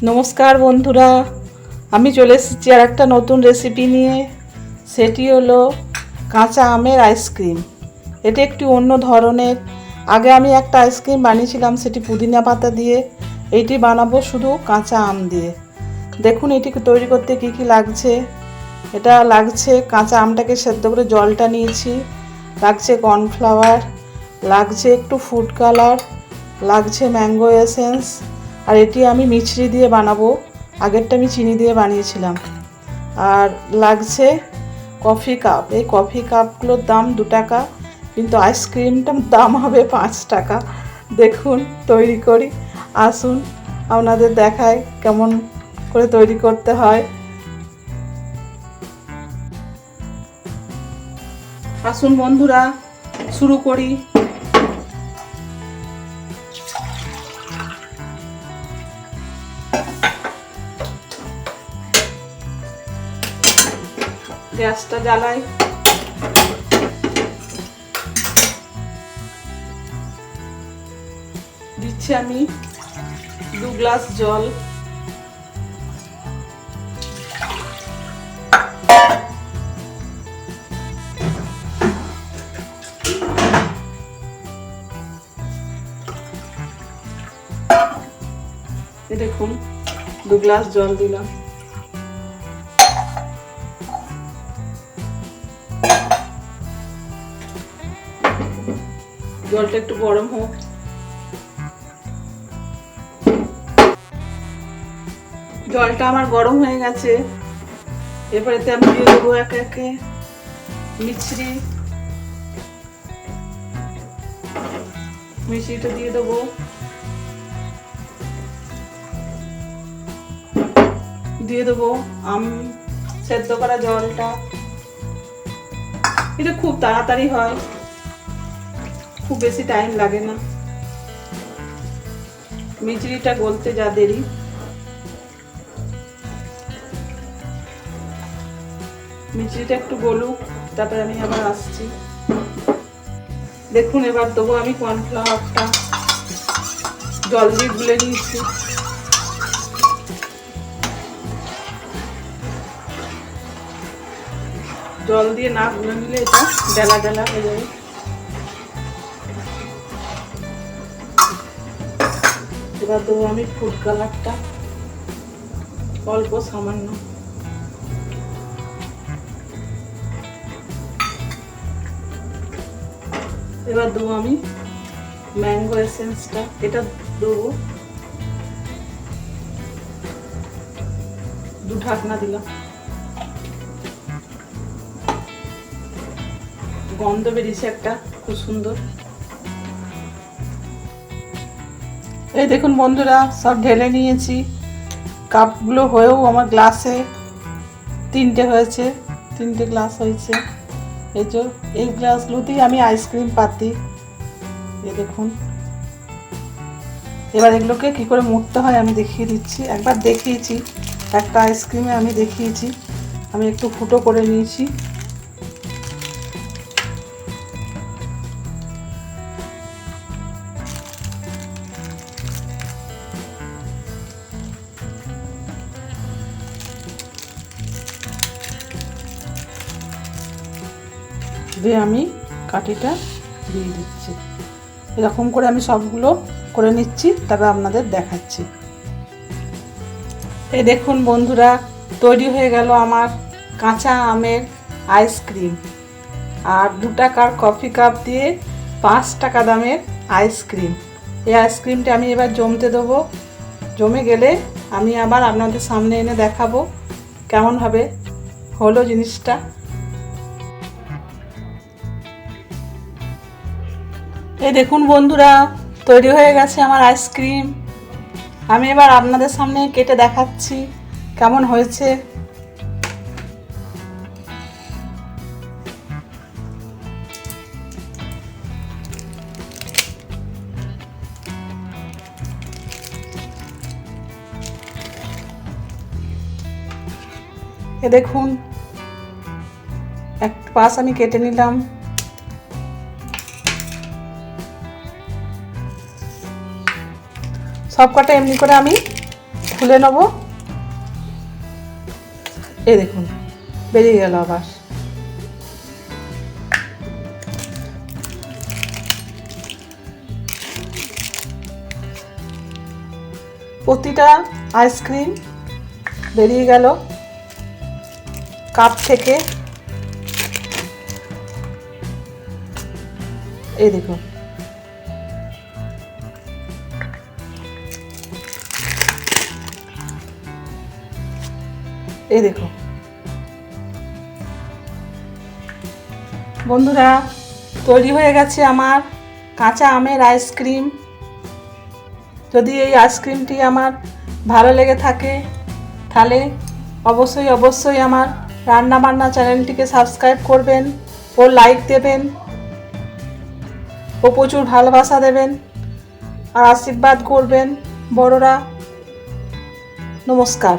নমস্কার বন্ধুরা, আমি চলে এসেছি আর একটা নতুন রেসিপি নিয়ে। সেটি হলো কাঁচা আমের আইসক্রিম। এটি একটি অন্য ধরনের। আগে আমি একটা আইসক্রিম বানিয়েছিলাম, সেটি পুদিনা পাতা দিয়ে। এইটি বানাবো শুধু কাঁচা আম দিয়ে। দেখুন এটিকে তৈরি করতে কি কি লাগছে। এটা লাগছে কাঁচা আমটাকে সেদ্ধ করে জলটা নিয়েছি, লাগছে কর্নফ্লাওয়ার, লাগছে একটু ফুড কালার, লাগছে ম্যাঙ্গো এসেন্স, আর এটি আমি মিছরি দিয়ে বানাবো। আগেরটা আমি চিনি দিয়ে বানিয়েছিলাম। আর লাগছে কফি কাপ। এই কফি কাপগুলোর দাম 2 টাকা, কিন্তু আইসক্রিমটার দাম হবে 5 টাকা। দেখুন তৈরি করি, আসুন আপনাদের দেখাই কেমন করে তৈরি করতে হয়। আসুন বন্ধুরা, শুরু করি। গ্যাসটা জ্বালাই। দিচ্ছি আমি 2 গ্লাস জল। দেখুন 2 গ্লাস জল দিলাম। জলটা একটু গরম হোক। জলটা আমার গরম হয়ে গেছে। এবারেতে আমি দিয়ে দেবো একে একে মিশ্রিটা দিয়ে দেবো। দিয়ে দেবো আম সেদ্ধ করা জলটা। এটা খুব তাড়াতাড়ি হয়, খুব বেশি টাইম লাগে না। মিছরিটা গলতে যা দেরি। মিছরিটা একটু গলুক, তারপরে আমি আবার আসছি। দেখুন এবার দেবো আমি কর্নফ্লাওয়ারটা। জল দিয়ে গুলে নিয়েছি। জল দিয়ে না গুলে নিলে এটা ডেলা ডেলা হয়ে যাবে। এবার দেবো আমি ফুড কালারটা, অল্প সামান্য। এবার দেবো আমি ম্যাঙ্গো এসেন্সটা, এটা দেবো। 2 ঢাকনা দিলাম। গন্ধ বেরিয়েছে একটা খুব সুন্দর। এই দেখুন বন্ধুরা, সব ঢেলে নিয়েছি। কাপগুলো হয়েও আমার গ্লাসে 3টে হয়েছে, 3টে গ্লাস হয়েছে। এই গ্লাসগুলোতেই আমি আইসক্রিম পাতি। এই দেখুন, এবার এগুলোকে কি করে মুড়তে হয় আমি দেখিয়ে দিচ্ছি। একবার দেখিয়েছি, একটা আইসক্রিমে আমি দেখিয়েছি। আমি একটু ফুটো করে নিয়েছি। দিয়ে আমি কাঠিটা দিয়ে দিচ্ছি। এরকম করে আমি সবগুলো করে নিচ্ছি, তবে আপনাদের দেখাচ্ছি। এই দেখুন বন্ধুরা, তৈরি হয়ে গেল আমার কাঁচা আমের আইসক্রিম। আর 2 টাকার কফি কাপ দিয়ে 5 টাকা দামের আইসক্রিম। এই আইসক্রিমটা আমি এবার জমতে দেবো। জমে গেলে আমি আবার আপনাদের সামনে এনে দেখাবো কেমনভাবে হলো জিনিসটা। এই দেখুন বন্ধুরা, তৈরি হয়ে গেছে আমার আইসক্রিম। আমি এবার আপনাদের সামনে কেটে দেখাচ্ছি কেমন হয়েছে। এ দেখুন, এক পাশ আমি কেটে নিলাম। সব কটা এমনি করে আমি খুলে নেব। এই দেখুন বেরিয়ে গেল আবার। প্রতিটা আইসক্রিম বেরিয়ে গেল কাপ থেকে। এই দেখুন এই দেখো বন্ধুরা, তৈরি হয়ে গেছে আমার কাঁচা আমের আইসক্রিম। যদি এই আইসক্রিমটি আমার ভালো লেগে থাকে তাহলে অবশ্যই আমার রান্নাবান্না চ্যানেলটিকে সাবস্ক্রাইব করবেন ও লাইক দেবেন ও প্রচুর ভালোবাসা দেবেন আর আশীর্বাদ করবেন বড়রা। নমস্কার।